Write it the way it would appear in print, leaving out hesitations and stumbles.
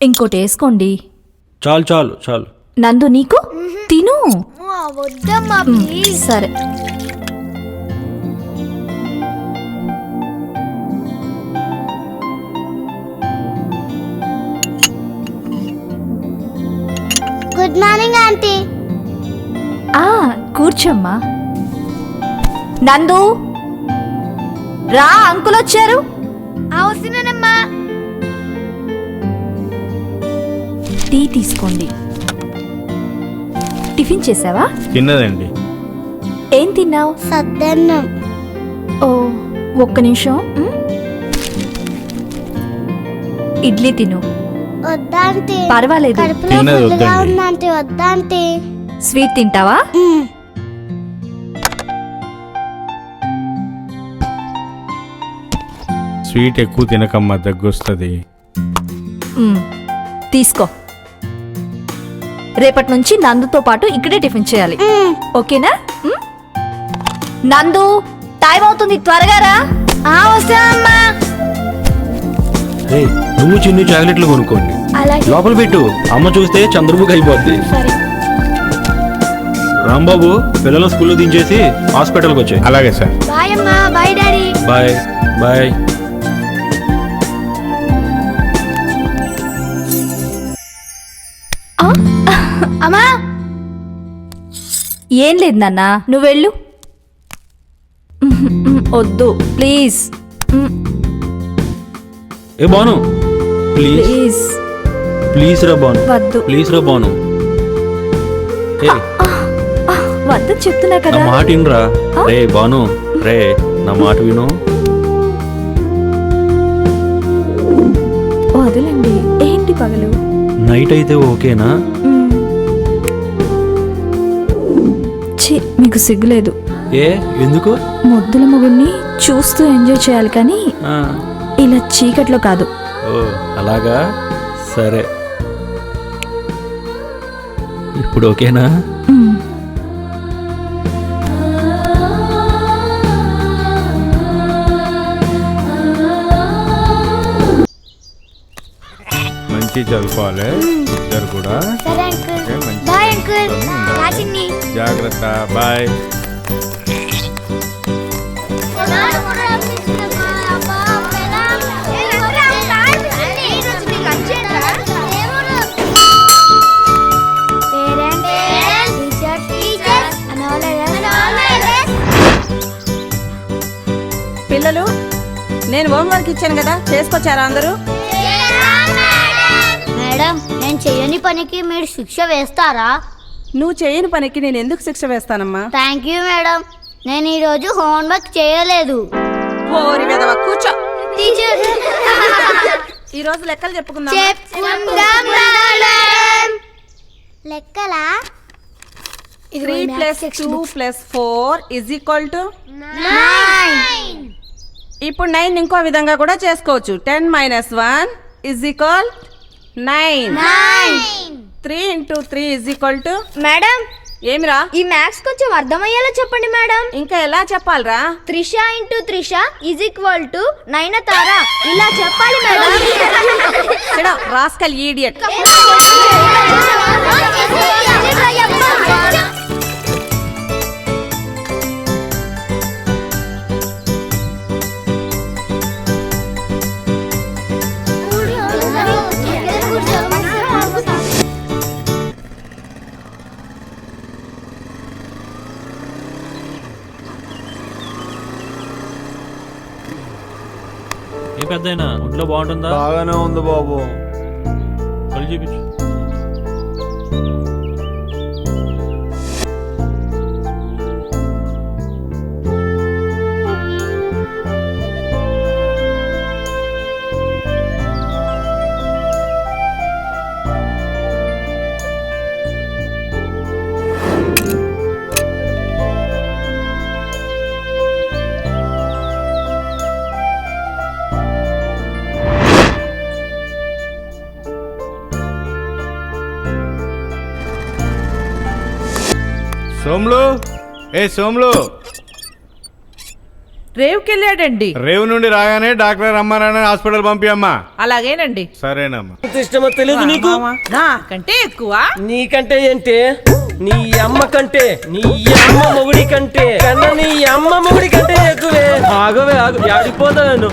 ఇంకోటి వేసుకోండి. చాలు చాలు చాలు. నందు నీకు తిను. వద్దమ్మా ప్లీజ్. సరే గుడ్ మార్నింగ్ ఆంటీ. కూర్చోమ్మా. నందు రా, అంకుల్ వచ్చారు. వస్తున్నానమ్మా. టీ తీసుకోండి. టిఫిన్ చేసావా? తిన్నదండి. ఏం తిన్నావు? సద్దన్నం. ఓ ఒక్క నిమిషం. ఇడ్లీ తిను. వద్దాంటీ. పర్వాలేదు. కడుపులో తిన్నది ఫుల్గా వద్దండి. ఉందంటే వద్దాంటీ. స్వీట్ తింటావా? స్వీట్ ఎక్కువ తినకమ్మా, దగ్గొస్తుంది. తీసుకో. రేపటి నుంచి నందుతో పాటు ఇక్కడే టిఫిన్ చేయాలి, ఓకేనా? నందు టైం అవుతుంది, త్వరగా రా. వస్తానమ్మా. నువ్వు చిన్ని చాక్లెట్లు కొనుక్కోండి. అలాగే. లోపల పెట్టు, అమ్మ చూస్తే చంద్రముఖి అయిపోద్ది. సరే. రాంబాబు పిల్లలను స్కూల్లో దించేసి హాస్పిటల్కి వచ్చాయి. అలాగే సార్. బాయ్ అమ్మా. Bye daddy. Bye bye. అమ్మా. ఏం లేదు నాన్న, నువ్వు వెళ్ళు. వద్దు ప్లీజ్. ఏ బాను, ప్లీజ్ ప్లీజ్ ప్లీజ్ రా బాను, వద్దు. ప్లీజ్ రా బాను. ఏ వద్దు చెప్తున్నా నా కదా. మాట వినరా. రే బాను, రే నా మాట విను. వదలండి. ఏంటి పగలు? నైట్ అయితే ఓకేనా? మీకు సిగ్గులేదు? ఏ ఎందుకు? ముద్దుల మొగుడిని చూస్తూ ఎంజాయ్ చేయాలి, కానీ ఇలా చీకట్లో కాదు. ఓ అలాగా, సరే. ఇప్పుడు ఓకేనా? మంచి చదువుకోవాలి ఇద్దరు కూడా. సరే అంకుల్. ఓకే, మంచి బాయ్ అంకుల్. ఉండాలి. రాసిన్ని. జాగ్రత్త. బాయ్. పిల్లలు, నేను హోంవర్క్ ఇచ్చాను కదా, చేసుకొచ్చారా అందరూ? మేడం, నేను చేయని పనికి మీరు శిక్ష వేస్తారా? నువ్వు చేయని పనికి నేను ఎందుకు శిక్ష వేస్తానమ్మా? Thank you madam. నేను ఈ రోజు హోంవర్క్ చేయలేదు. ఓరి వెధవ, కూర్చో. టీచర్. ఈ రోజు లెక్కలు చెప్పుకుందాం. చెప్పుకుందాం మేడం. లెక్కలా? 3 + 2 + 4 = 9. ఇప్పుడు 9 ఇంకో విధంగా కూడా చేసుకోవచ్చు. 10 - 1 = 9. 3 × 3 = మేడం, ఏమిరా? ఈ మ్యాథ్స్ కొంచెం అర్థమయ్యేలా చెప్పండి మేడం. ఇంకా ఎలా చెప్పాలరా? త్రిష × త్రిష = నయనతార. ఇలా చెప్పాలి మేడం. Rascal idiot. ఏ పెద్దయినా ఒంట్లో బాగుంటుందా? బాగానే ఉంది బాబు. కళ్ళు చూపించు. సోమ్లు, ఏ సోమ్లు, రేవుకి వెళ్ళాడండి. రేవు నుండి రాగానే డాక్టర్ రమ్మారాయణ హాస్పిటల్ పంపియమ్మా. అలాగేనండి. సరేనమ్మా. ఎంత ఇష్టమో తెలియదు నీకు. నాకంటే ఎక్కువ. నీకంటే ఏంటి? నీ అమ్మ కంటే, నీ అమ్మ మొగుడి కంటే కన్నా నీ అమ్మ మొగుడి కంటే ఎక్కువే. ఆగవే ఆగు, ఆడిపోతాను.